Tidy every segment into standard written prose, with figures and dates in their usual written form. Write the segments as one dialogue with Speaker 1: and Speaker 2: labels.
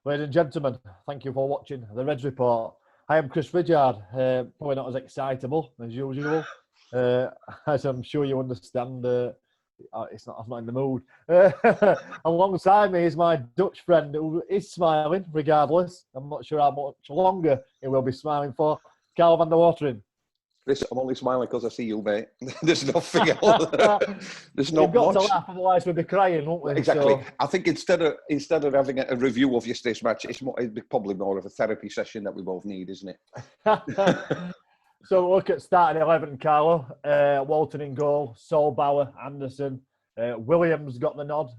Speaker 1: Ladies and gentlemen, thank you for watching the Reds Report. I am Chris Ridyard, probably not as excitable as usual, as I'm sure you understand. I'm not in the mood. Alongside me is my Dutch friend who is smiling regardless. I'm not sure how much longer he will be smiling for. Carl van der Watering.
Speaker 2: Chris, I'm only smiling because I see you, mate. There's nothing else. There's not
Speaker 1: You've got
Speaker 2: much.
Speaker 1: to laugh, otherwise we'll be crying, won't we?
Speaker 2: Exactly.
Speaker 1: So...
Speaker 2: I think instead of having a review of yesterday's match, it'd probably more of a therapy session that we both need, isn't it?
Speaker 1: So look at starting 11, Carlo. Walton in goal, Solbauer, Anderson. Williams got the nod.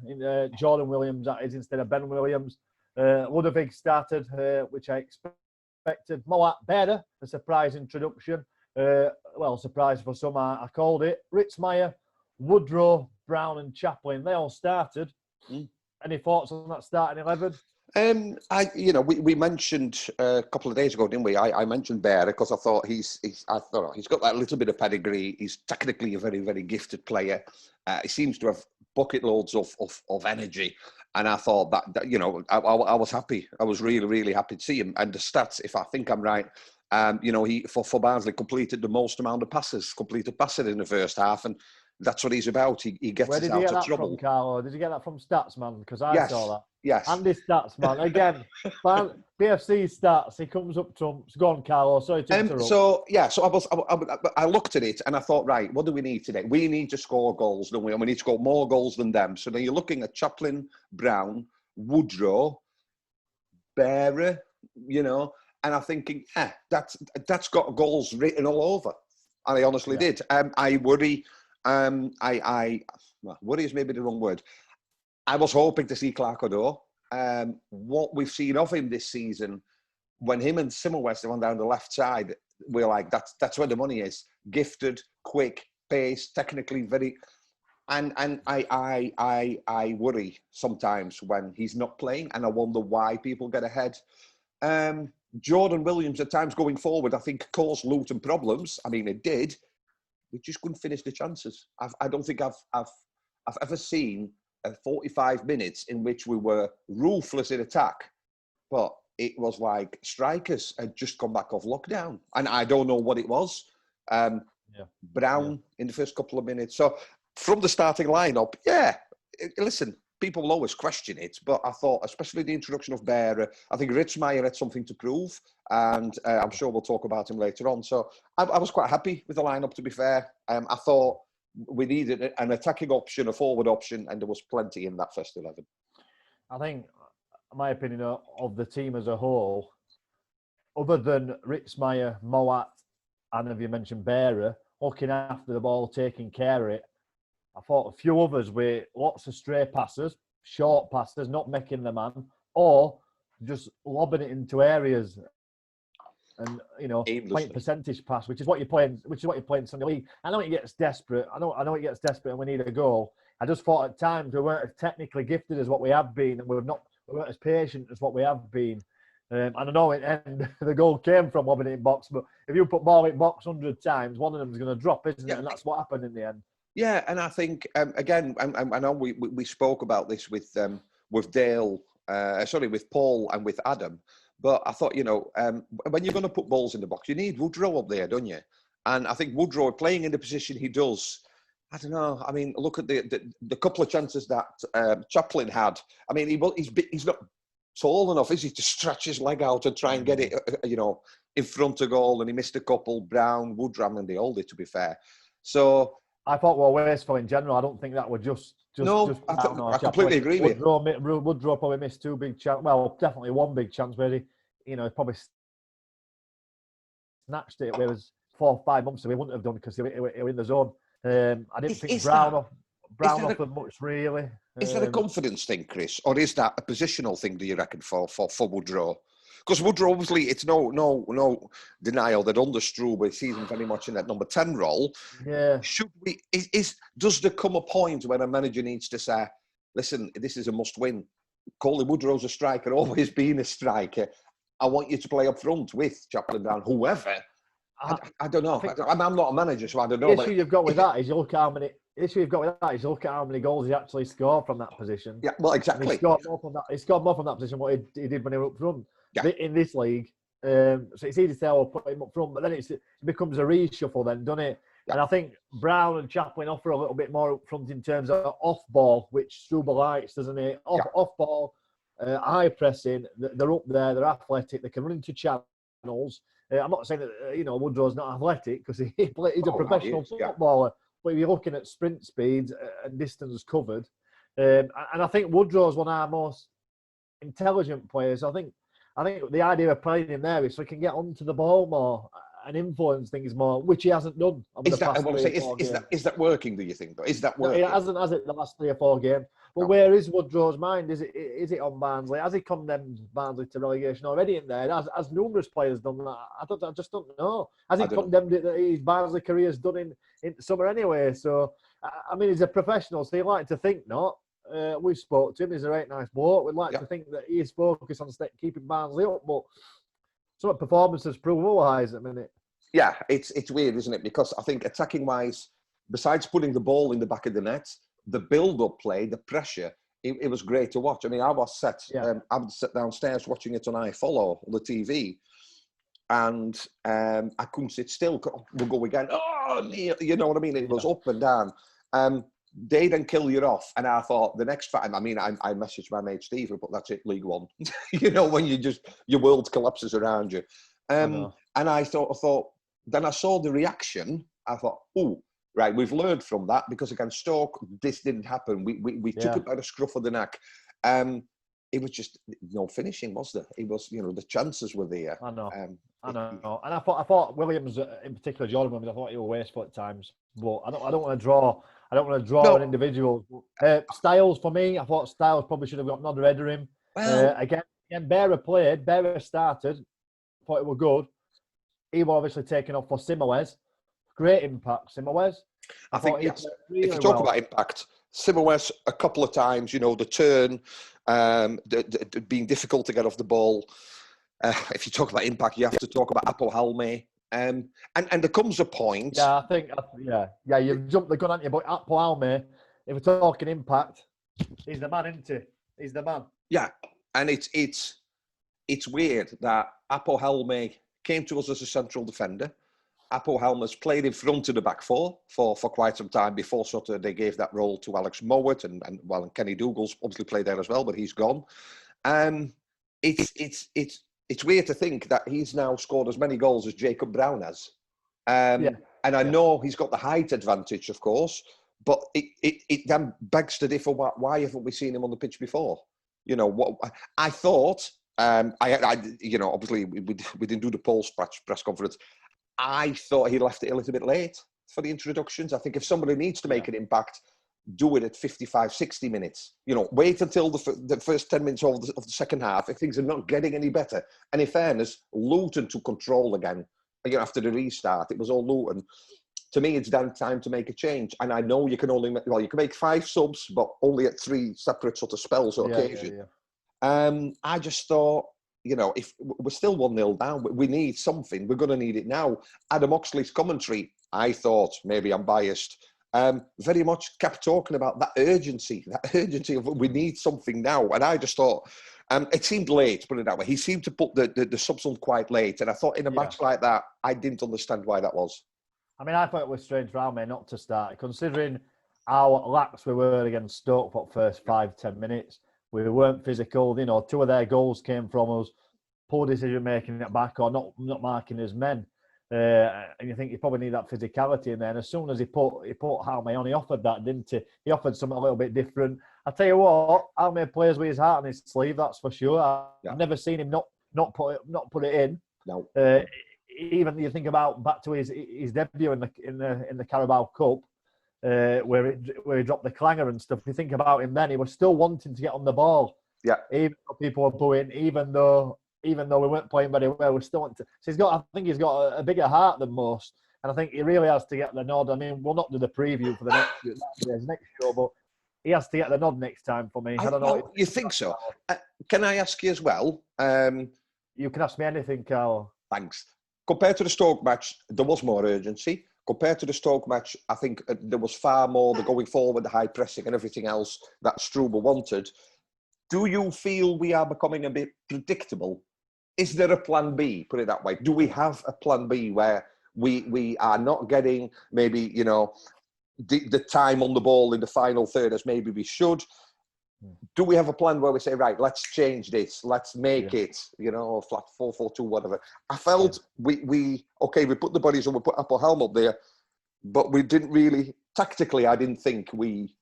Speaker 1: Jordan Williams, that is, instead of Ben Williams. Ludovic started, which I expected. Moat Berda, a surprise introduction. Well, surprise for some, I called it. Ritzmaier, Woodrow, Brown and Chaplin, they all started. Any thoughts on that starting 11?
Speaker 2: We mentioned a couple of days ago, didn't we? I mentioned Bear because I thought he's got that little bit of pedigree. He's technically a very, very gifted player. He seems to have bucket loads of energy. And I thought that I was happy. I was really, really happy to see him. And the stats, if I think I'm right, he for Barnsley completed the most amount of completed passes in the first half, and that's what he's about. He gets us out of trouble. Where did you get that from,
Speaker 1: Carlo? Did you get that from Statsman? Because I saw that.
Speaker 2: Yes.
Speaker 1: Andy Statsman again. BFC stats. He comes up trumps. Go on, Carlo. Sorry to interrupt.
Speaker 2: So I looked at it and I thought, right, what do we need today? We need to score goals, don't we? And we need to score more goals than them. So then you're looking at Chaplin, Brown, Woodrow, Bearer, and I'm thinking, that's got goals written all over. And I honestly did. I worry. Worry is maybe the wrong word. I was hoping to see Clark O'Dowd. What we've seen of him this season, when him and Simmerwest went down the left side, we're like, that's where the money is. Gifted, quick, pace, technically very. And I worry sometimes when he's not playing, and I wonder why people get ahead. Jordan Williams at times going forward, I think, caused Luton problems. I mean, it did. We just couldn't finish the chances. I don't think I've ever seen 45 minutes in which we were ruthless in attack, but it was like strikers had just come back off lockdown, and I don't know what it was. Brown in the first couple of minutes. So from the starting lineup, listen, people will always question it, but I thought, especially the introduction of Bear, I think Ritzmaier had something to prove, and I'm sure we'll talk about him later on. So I was quite happy with the lineup, to be fair. I thought we needed an attacking option, a forward option, and there was plenty in that first 11.
Speaker 1: I think, my opinion of the team as a whole, other than Ritzmaier, Moat, and have you mentioned Bearer, looking after the ball, taking care of it, I thought a few others with lots of stray passes, short passes, not making the man, or just lobbing it into areas. And playing percentage pass, which is what you're playing in Sunday League. I know it gets desperate. I know it gets desperate, and we need a goal. I just thought at times we weren't as technically gifted as what we have been, and we weren't as patient as what we have been. And I know the goal came from lobbing it in box, but if you put ball in box 100 times, one of them is going to drop, isn't it? And that's what happened in the end.
Speaker 2: Yeah, and I think again, I know we spoke about this with Dale, with Paul and with Adam. But I thought, when you're going to put balls in the box, you need Woodrow up there, don't you? And I think Woodrow, playing in the position he does, I don't know. I mean, look at the couple of chances that Chaplin had. I mean, he's not tall enough, is he, to stretch his leg out and try and get it, in front of goal. And he missed a couple. Brown, Woodram, and they all did, to be fair. So
Speaker 1: I thought we were wasteful in general. I don't think that would just
Speaker 2: I completely agree with you.
Speaker 1: Woodrow probably missed two big chances. Well, definitely one big chance where he probably snatched it. Where it was 4 or 5 months ago, he wouldn't have done because he were in the zone. I didn't think Brown offered much really.
Speaker 2: Is that a confidence thing, Chris, or is that a positional thing? Do you reckon for Woodrow? Because Woodrow, obviously, it's no denial that under Struber sees him very much in that number 10 role.
Speaker 1: Yeah.
Speaker 2: Should we? Does there come a point when a manager needs to say, "Listen, this is a must-win. Coley Woodrow's a striker, always been a striker. I want you to play up front with Chaplin down, whoever." I don't know. I'm not a manager, so I don't know.
Speaker 1: The issue you've got with that is you look at how many. The issue you've got with that is you look at how many goals he actually scored from that position.
Speaker 2: Yeah, well,
Speaker 1: And
Speaker 2: exactly.
Speaker 1: he scored more from that. He scored more from that position what he did when he was up front.
Speaker 2: Yeah.
Speaker 1: In this league, so it's easy to say, "Oh, put him up front," but then it becomes a reshuffle, then, doesn't it? Yeah. And I think Brown and Chaplin offer a little bit more up front in terms of off ball, which Struber likes, doesn't he? Off ball, high pressing. They're up there. They're athletic. They can run into channels. I'm not saying that Woodrow's not athletic because he's a professional footballer. Yeah. But if you're looking at sprint speeds and distance covered, and I think Woodrow's one of our most intelligent players. I think the idea of playing him there is so he can get onto the ball more and influence things more, which he hasn't done.
Speaker 2: Is that working? Do you think? Is that working?
Speaker 1: No, he hasn't, has it? The last 3 or 4 games. But where is Woodrow's mind? Is it on Barnsley? Has he condemned Barnsley to relegation already in there? Has numerous players done that? I just don't know. Has he condemned it that his Barnsley career's done in summer anyway? So I mean, he's a professional, so you like to think not. We've spoke to him. He's a very nice bloke. We'd like to think that he is focused on keeping Barnsley up, but some performances prove otherwise at the minute.
Speaker 2: Yeah, it's weird, isn't it? Because I think attacking wise, besides putting the ball in the back of the net, the build-up play, the pressure, it was great to watch. I mean, I was sat downstairs watching it on iFollow on the TV, and I couldn't sit still. We'll go again. Oh, you know what I mean? It was up and down. They then kill you off, and I thought the next fight. I mean, I messaged my mate Steve, but that's it, League One. When your world collapses around you. And I thought. Then I saw the reaction. I thought, oh, right, we've learned from that because against Stoke, this didn't happen. We took it by the scruff of the neck. It was just no finishing, was there? It was, the chances were there.
Speaker 1: I know. And I thought Williams in particular, Jordan Williams, I thought he was wasteful at times. But I don't want to draw. I don't want to draw an individual. Styles for me, I thought Styles probably should have got another header in. Well, again, Bearer played. Bearer started. Thought it was good. He was obviously taken off for Simawes. Great impact, Simawes.
Speaker 2: I think yes. Really if you talk about impact, Simawes a couple of times, the turn, being difficult to get off the ball. If you talk about impact, you have to talk about Apo Halme. And there comes a point.
Speaker 1: Yeah, I think, you've jumped the gun, haven't you? But Apo Halme, if we're talking impact, he's the man, isn't he? He's the man.
Speaker 2: Yeah, and it's weird that Apo Halme came to us as a central defender. Apo Halme's played in front of the back four for quite some time before sort of they gave that role to Alex Mowat and Kenny Dougal's obviously played there as well, but he's gone. It's weird to think that he's now scored as many goals as Jacob Brown has. And I know he's got the height advantage, of course, but it then begs to differ. Why haven't we seen him on the pitch before? What I thought. Obviously we didn't do the Paul's press conference. I thought he left it a little bit late for the introductions. I think if somebody needs to make an impact, do it at 55, 60 minutes. Wait until the first 10 minutes of the second half if things are not getting any better. And in fairness, Luton took control again. After the restart, it was all Luton. To me, it's then time to make a change. And I know you can make 5 subs, but only at 3 separate sort of spells or occasions. I just thought, if we're still 1-0 down, we need something. We're going to need it now. Adam Oxley's commentary, I thought, maybe I'm biased, very much kept talking about that urgency of we need something now. And I just thought, it seemed late, put it that way. He seemed to put the subs on quite late. And I thought in a match like that, I didn't understand why that was.
Speaker 1: I mean, I thought it was strange for Alme not to start, considering how lax we were against Stoke for the first 5-10 minutes. We weren't physical. 2 of their goals came from us. Poor decision making it back or not marking his men. And you think you probably need that physicality in there. And as soon as he put Halme on, he offered that, didn't he? He offered something a little bit different. I tell you what, Halme plays with his heart on his sleeve. That's for sure. I've never seen him not put it in.
Speaker 2: No.
Speaker 1: Even you think about back to his debut in the Carabao Cup. Where he dropped the clanger and stuff. If you think about him then, he was still wanting to get on the ball.
Speaker 2: Yeah.
Speaker 1: Even though people were booing, even though we weren't playing very well, we still want to. So I think he's got a bigger heart than most, and I think he really has to get the nod. I mean, we'll not do the preview for the next show, but he has to get the nod next time for me. I don't know.
Speaker 2: You think so? Can I ask you as well?
Speaker 1: You can ask me anything, Carl.
Speaker 2: Thanks. compared to the Stoke match, there was more urgency. Compared to the Stoke match, I think there was far more the going forward, the high pressing and everything else that Struber wanted. Do you feel we are becoming a bit predictable? Is there a plan B, put it that way? Do we have a plan B where we are not getting maybe, the time on the ball in the final third as maybe we should? Do we have a plan where we say, right, let's change this, let's make it, flat 4-4-2, whatever? I felt we put the bodies on, we put Apple Helm up there, but we didn't really, tactically, I didn't think we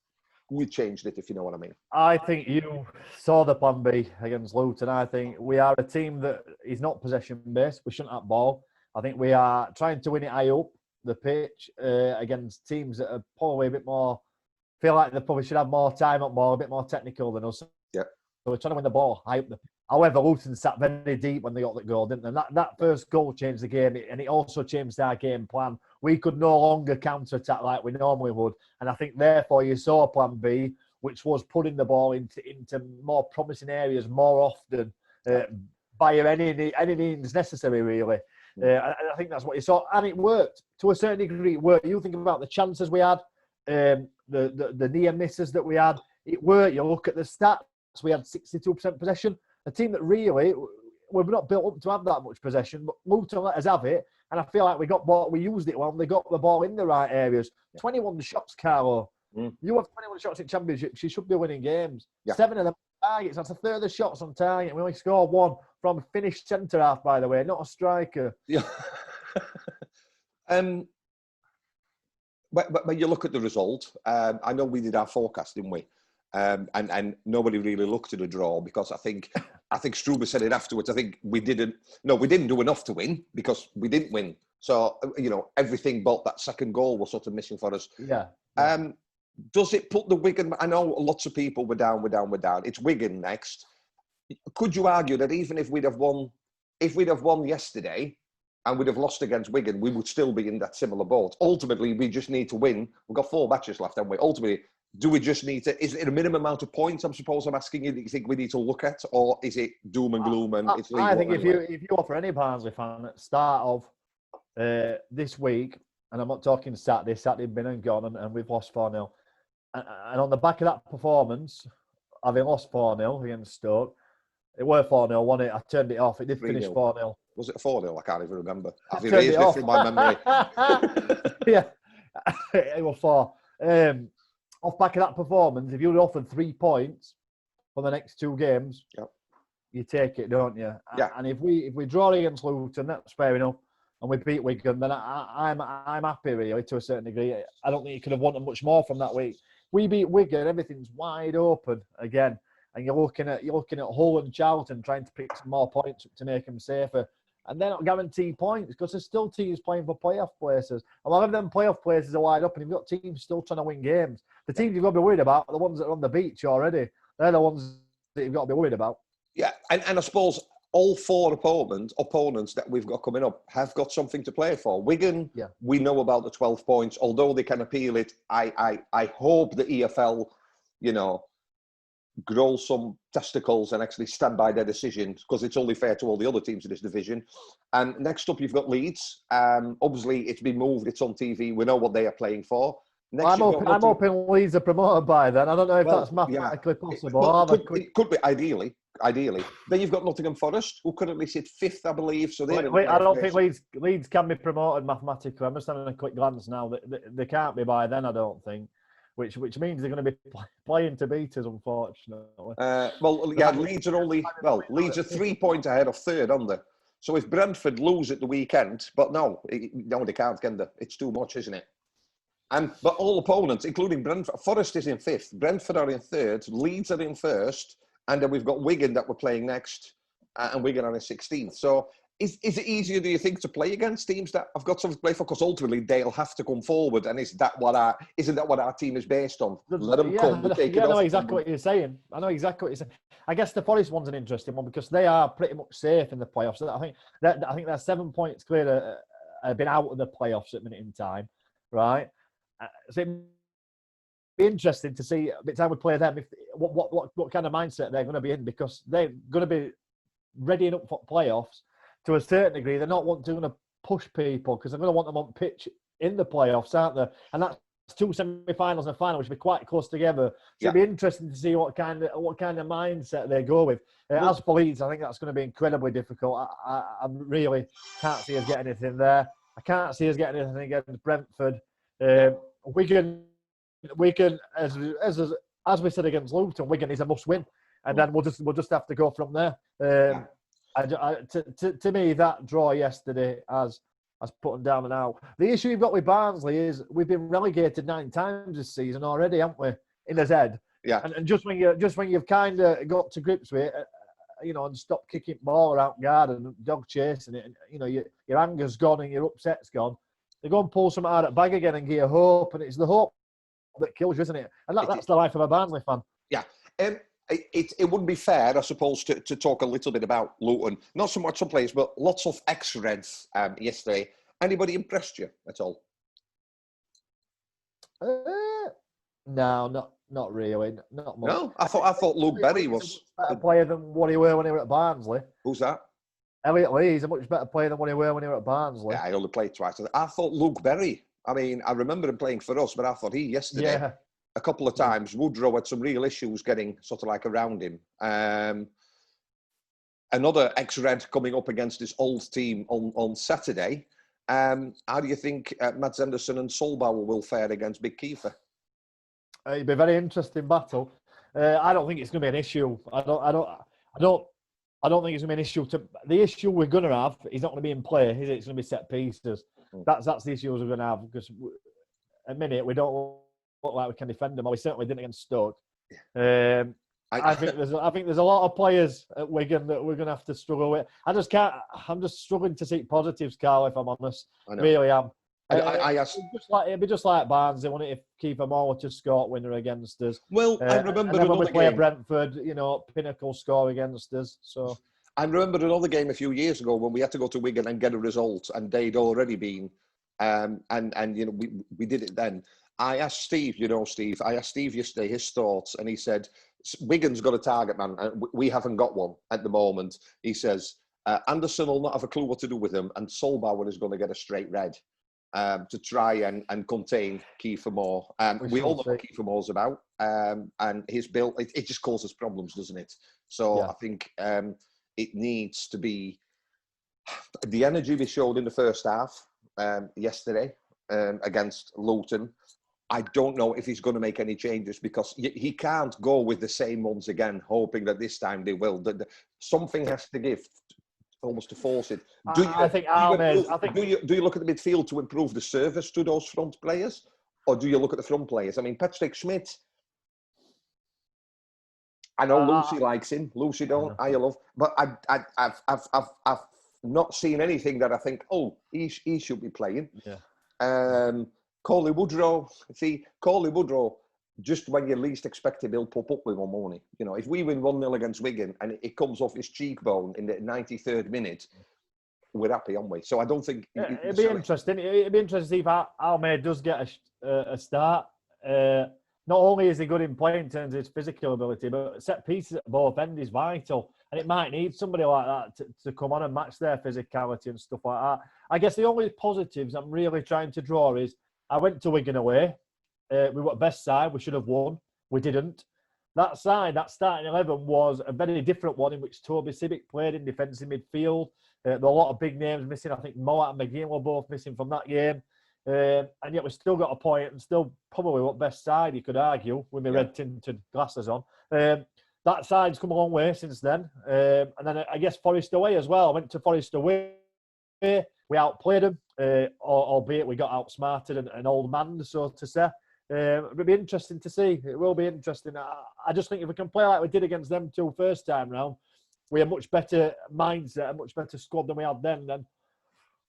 Speaker 2: changed it, if you know what I mean.
Speaker 1: I think you saw the plan B against Luton. I think we are a team that is not possession-based. We shouldn't have ball. I think we are trying to win it high up the pitch against teams that are probably a bit more, feel like they probably should have more time up ball, a bit more technical than us.
Speaker 2: Yeah.
Speaker 1: So we're trying to win the ball high up the pitch. However, Luton sat very deep when they got the goal, didn't they? And that first goal changed the game, and it also changed our game plan. We could no longer counter-attack like we normally would. And I think, therefore, you saw plan B, which was putting the ball into more promising areas more often by any means necessary, really. I think that's what you saw. And it worked. To a certain degree, it worked. You think about the chances we had, the near misses that we had. It worked. You look at the stats. We had 62% possession. A team that really, we're not built up to have that much possession, but Luton let us have it. And I feel like we used it well. They got the ball in the right areas. 21 shots, Carlo. You have 21 shots in Championship. You should be winning games. 7 of them targets. That's a third of the shots on target. We only scored 1 from a finished centre half, by the way, not a striker.
Speaker 2: Yeah. But you look at the result. I know we did our forecast, didn't we? And nobody really looked at a draw because I think Struber said it afterwards. I think we didn't do enough to win because we didn't win. So, everything but that second goal was sort of missing for us.
Speaker 1: Yeah.
Speaker 2: Does it put the Wigan? I know lots of people were down. It's Wigan next. Could you argue that even if we'd have won yesterday and we'd have lost against Wigan, we would still be in that similar boat? Ultimately, we just need to win. We've got 4 matches left, haven't we? Ultimately, do we just need to? Is it a minimum amount of points? I'm asking you that you think we need to look at, or is it doom and gloom and it's legal?
Speaker 1: I think if you offer any Barnsley fan at the start of this week, and I'm not talking Saturday been and gone, and we've lost 4-0, and on the back of that performance, having lost 4-0 against Stoke, it were 4-0, wasn't it? I turned it off. It did finish 4-0.
Speaker 2: Was it 4-0? I can't even remember. I've erased it from my memory.
Speaker 1: Yeah, it was 4. Off back of that performance, if you'd offered 3 points for the next 2 games, you take it, don't you?
Speaker 2: Yeah.
Speaker 1: And if we draw against Luton, that's fair enough, and we beat Wigan, then I'm happy, really, to a certain degree. I don't think you could have wanted much more from that week. We beat Wigan, everything's wide open again, and you're looking at Hull and Charlton trying to pick some more points to make them safer. And they're not guaranteed points because there's still teams playing for playoff places. A lot of them playoff places are wide up, and you've got teams still trying to win games. The teams you've got to be worried about are the ones that are on the beach already. They're the ones that you've got to be worried about.
Speaker 2: Yeah, and I suppose all 4 opponents that we've got coming up have got something to play for. Wigan, we know about the 12 points. Although they can appeal it, I hope the EFL, grow some testicles and actually stand by their decisions, because it's only fair to all the other teams in this division. And next up, you've got Leeds. Obviously, it's been moved. It's on TV. We know what they are playing for. I'm
Speaker 1: hoping Leeds are promoted by then. I don't know if that's mathematically possible.
Speaker 2: It could be, ideally. Then you've got Nottingham Forest, who currently sit 5th, I believe. So
Speaker 1: I don't think Leeds can be promoted mathematically. I'm just having a quick glance now. They can't be by then, I don't think. Which means they're going to be playing to beat us, unfortunately.
Speaker 2: Leeds are 3 points ahead of 3rd, aren't they? So if Brentford lose at the weekend, but no, they can't, can they? It's too much, isn't it? But all opponents, including Brentford, Forest is in 5th, Brentford are in 3rd, Leeds are in 1st, and then we've got Wigan that we're playing next, and Wigan are in 16th. So is it easier, do you think, to play against teams that have got something to play for? Because ultimately they'll have to come forward, and isn't that what our team is based on? Let them come.
Speaker 1: I know exactly what you're saying. I guess the Forest one's an interesting one because they are pretty much safe in the playoffs. I think they're 7 points clear. Have been out of the playoffs at a minute in time, right? So it'd be interesting to see by the time we play them what kind of mindset they're going to be in, because they're going to be readying up for playoffs to a certain degree. They're not going to push people because they're going to want them on pitch in the playoffs, aren't they? And that's two semi-finals and a final, which will be quite close together. So it'll be interesting to see what kind of mindset they go with. As for Leeds, I think that's going to be incredibly difficult. I really can't see us getting anything there. I can't see us getting anything against Brentford. Wigan, as we said against Luton, Wigan is a must-win, and then we'll just have to go from there. To me, that draw yesterday has put them down and out. The issue you've got with Barnsley is we've been relegated 9 times this season already, haven't we? In his head.
Speaker 2: Yeah.
Speaker 1: And just when you've kind of got to grips with it, and stop kicking ball around garden and dog chasing it, and your anger's gone and your upset's gone, they go and pull something out of the bag again and give you hope, and it's the hope that kills you, isn't it? And that's the life of a Barnsley fan.
Speaker 2: Yeah. It wouldn't be fair, I suppose, to talk a little bit about Luton. Not so much some players, but lots of ex-Reds yesterday. Anybody impressed you at all?
Speaker 1: No, not really. Not much.
Speaker 2: No, I thought Luke Berry was
Speaker 1: a better player than what he were when he were at Barnsley.
Speaker 2: Who's that?
Speaker 1: Elliot Lee is a much better player than what he were when he were at Barnsley.
Speaker 2: Yeah, I only played twice. I thought Luke Berry. I mean, I remember him playing for us, but I thought yesterday, a couple of times, Woodrow had some real issues getting sort of like around him. Another ex-Red coming up against his old team on Saturday. How do you think Mads Anderson and Solbauer will fare against Big Kiefer?
Speaker 1: It'll be a very interesting battle. I don't think it's going to be an issue. I don't think it's going to be an issue. The issue we're going to have is not going to be in play, is it? It's going to be set pieces. That's the issue we're going to have because at the minute we don't look like we can defend them. Or we certainly didn't against Stoke. I think there's a lot of players at Wigan that we're going to have to struggle with. I'm just struggling to see positives, Carl. If I'm honest, I really am. It'd be just like Barnsley, wouldn't it, if Kiefer Moore were to score winner against us?
Speaker 2: Well, I remember
Speaker 1: when we play Brentford, Pinnacle score against us. So
Speaker 2: I remember another game a few years ago when we had to go to Wigan and get a result, and they'd already been, we did it then. I asked Steve, I asked Steve yesterday his thoughts, and he said, Wigan's got a target man, and we haven't got one at the moment. He says, Anderson will not have a clue what to do with him, and Solbauer is going to get a straight red to try and contain Kiefer Moore. We all know what Kiefer Moore's about, and his build, it just causes problems, doesn't it? So I think it needs to be the energy we showed in the first half yesterday against Luton. I don't know if he's going to make any changes because he can't go with the same ones again, hoping that this time they will. Something has to give, almost to force it. Do you look at the midfield to improve the service to those front players, or do you look at the front players? I mean, Patrick Schmidt. I know Lucy likes him. Lucy don't. I love, but I've not seen anything that I think, he should be playing.
Speaker 1: Yeah.
Speaker 2: Coley Woodrow, just when you least expect him, he'll pop up with one morning. If we win 1-0 against Wigan and it comes off his cheekbone in the 93rd minute, we're happy, aren't we? So I don't think...
Speaker 1: It'd be interesting. It'd be interesting to see if Almeida does get a start. Not only is he good in play in terms of his physical ability, but set pieces at both ends is vital. And it might need somebody like that to come on and match their physicality and stuff like that. I guess the only positives I'm really trying to draw is I went to Wigan away. We were best side. We should have won. We didn't. That side, that starting 11 was a very different one in which Toby Sibic played in defensive midfield. There were a lot of big names missing. I think Moat and McGinn were both missing from that game. And yet we still got a point and still probably what best side, you could argue, with my red-tinted glasses on. That side's come a long way since then. And then I guess Forest away as well. I went to Forest away. We outplayed them, albeit we got outsmarted and old man, so to say. It'll be interesting to see. It will be interesting. I just think if we can play like we did against them two first time round, we have a much better mindset, a much better squad than we had then.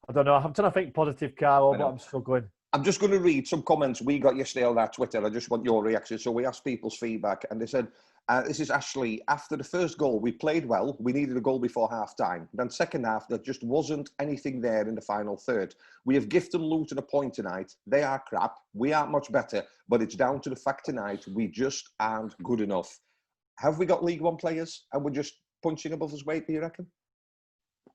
Speaker 1: I don't know. I'm trying to think positive, Carlo, but I'm struggling.
Speaker 2: I'm just going to read some comments we got yesterday on our Twitter. I just want your reaction. So we asked people's feedback, and they said, this is Ashley. After the first goal, we played well. We needed a goal before half-time. Then second half, there just wasn't anything there in the final third. We have gifted Luton a point tonight. They are crap. We aren't much better, but it's down to the fact tonight we just aren't good enough. Have we got League One players and we're just punching above his weight, do you reckon?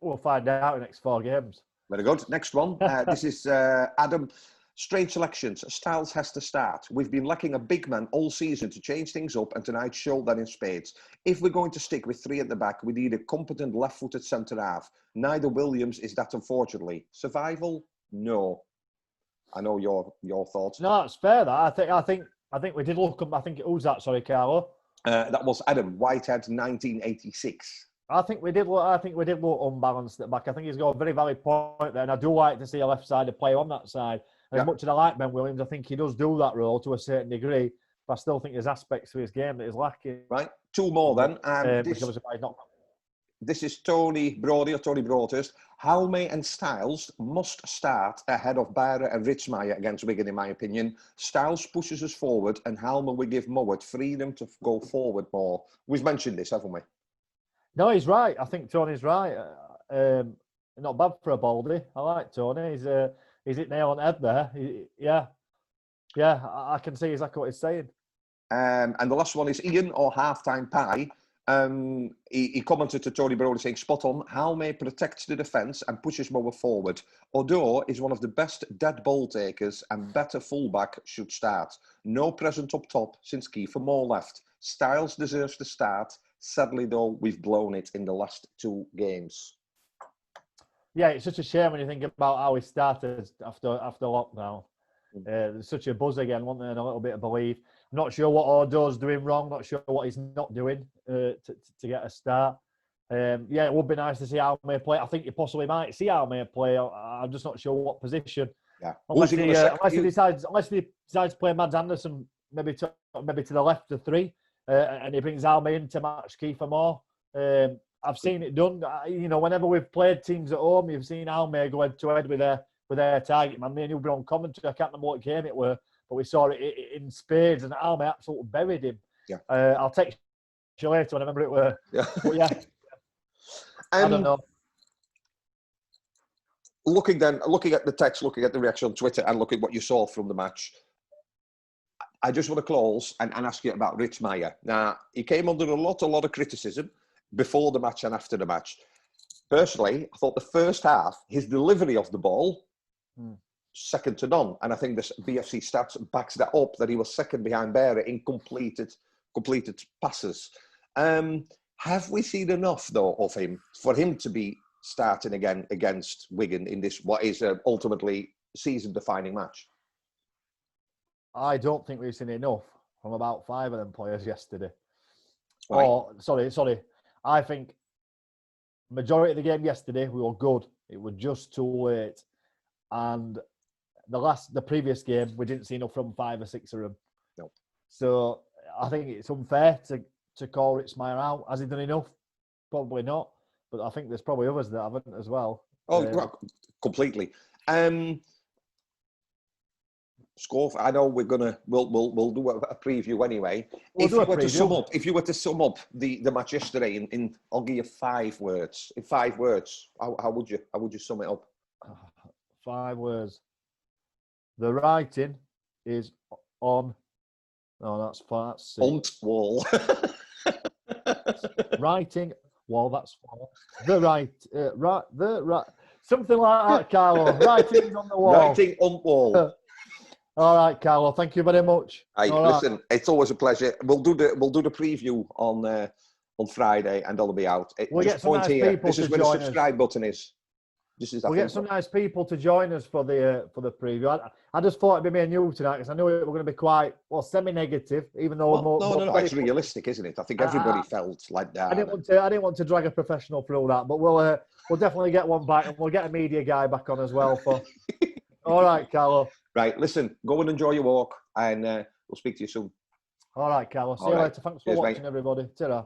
Speaker 1: We'll find out in the next 4 games.
Speaker 2: Very good. Next one. This is Adam. Strange selections. Styles has to start. We've been lacking a big man all season to change things up, and tonight showed that in spades. If we're going to stick with 3 at the back, we need a competent left-footed centre half. Neither Williams is that, unfortunately. Survival? No. I know your thoughts.
Speaker 1: No, it's fair. That I think we did look up. I think it was that. Sorry, Carlo.
Speaker 2: That was Adam Whitehead, 1986.
Speaker 1: I think we did look unbalanced at the back. I think he's got a very valid point there, and I do like to see a left-sided player on that side. And as much as I like Ben Williams, I think he does do that role to a certain degree. But I still think there's aspects to his game that is lacking.
Speaker 2: Right, 2 more then. This is Tony Brody or Tony Broadhurst. Halme and Styles must start ahead of Barra and Ritzmaier against Wigan, in my opinion. Styles pushes us forward, and Halme will give Mowat freedom to go forward more. We've mentioned this, haven't we?
Speaker 1: No, he's right. I think Tony's right. Not bad for a Baldy. I like Tony. He's hit nail on the head there. I can see exactly what he's saying.
Speaker 2: And the last one is Ian or Halftime Pie. He commented to Tony Brody saying, spot on, Halme protects the defence and pushes Mower forward. Odor is one of the best dead ball takers and better fullback should start. No present up top since Kiefer Moore left. Styles deserves to start. Sadly, though, we've blown it in the last 2 games. Yeah,
Speaker 1: it's such a shame when you think about how he started after lockdown. There's such a buzz again, wasn't there, and a little bit of belief. I'm not sure what Odor's doing wrong, not sure what he's not doing to get a start. It would be nice to see Halme play. I think you possibly might see Halme play. I'm just not sure what position.
Speaker 2: Yeah.
Speaker 1: Unless he decides to play Mads Anderson, maybe to the left of 3, and he brings Halme in to match Kiefer Moore. I've seen it done. Whenever we've played teams at home, you've seen Halme go head to head with their target man. Me and you've been on commentary. I can't remember what game it were, but we saw it in spades, and Halme absolutely buried him.
Speaker 2: Yeah.
Speaker 1: I'll text you later when I remember it were. Yeah. But yeah. I don't know.
Speaker 2: Looking at the text, looking at the reaction on Twitter, and looking at what you saw from the match, I just want to close and ask you about Ritzmaier. Now, he came under a lot of criticism before the match and after the match. Personally, I thought the first half, his delivery of the ball, second to none. And I think the BFC stats backs that up, that he was second behind Barra in completed passes. Have we seen enough, though, of him for him to be starting again against Wigan in this, what is ultimately season-defining match?
Speaker 1: I don't think we've seen enough from about 5 of them players yesterday.
Speaker 2: Right.
Speaker 1: Oh, sorry. I think majority of the game yesterday we were good. It was just too late, and the previous game we didn't see enough from 5 or 6 of them.
Speaker 2: No.
Speaker 1: So I think it's unfair to call Ritzmaier out. Has he done enough? Probably not. But I think there's probably others that haven't as well.
Speaker 2: Oh, completely. Score. I know we'll do a preview anyway. If you were to sum up the match yesterday in I'll give you 5 words. In 5 words, how would you sum it up?
Speaker 1: 5 words. The writing is on. No, that's
Speaker 2: wall.
Speaker 1: Writing wall. That's the right. Something like that, Carlo. Writing on the wall.
Speaker 2: Writing on wall.
Speaker 1: All right, Carlo. Thank you very much.
Speaker 2: Listen, it's always a pleasure. We'll do the preview on Friday, and that'll be out.
Speaker 1: We'll get some nice people
Speaker 2: this is where the subscribe button is.
Speaker 1: We'll get some nice people to join us for the preview. I just thought it'd be me and you tonight because I knew it were going to be quite semi-negative, even though
Speaker 2: no, it's realistic, isn't it? I think everybody felt like that.
Speaker 1: I didn't want to drag a professional through that, but we'll definitely get one back, and we'll get a media guy back on as well. All right, Carlo.
Speaker 2: Right, listen, go and enjoy your walk, and we'll speak to you soon.
Speaker 1: All right, Carlo. See you later. Thanks for watching, everybody. Ta-ra.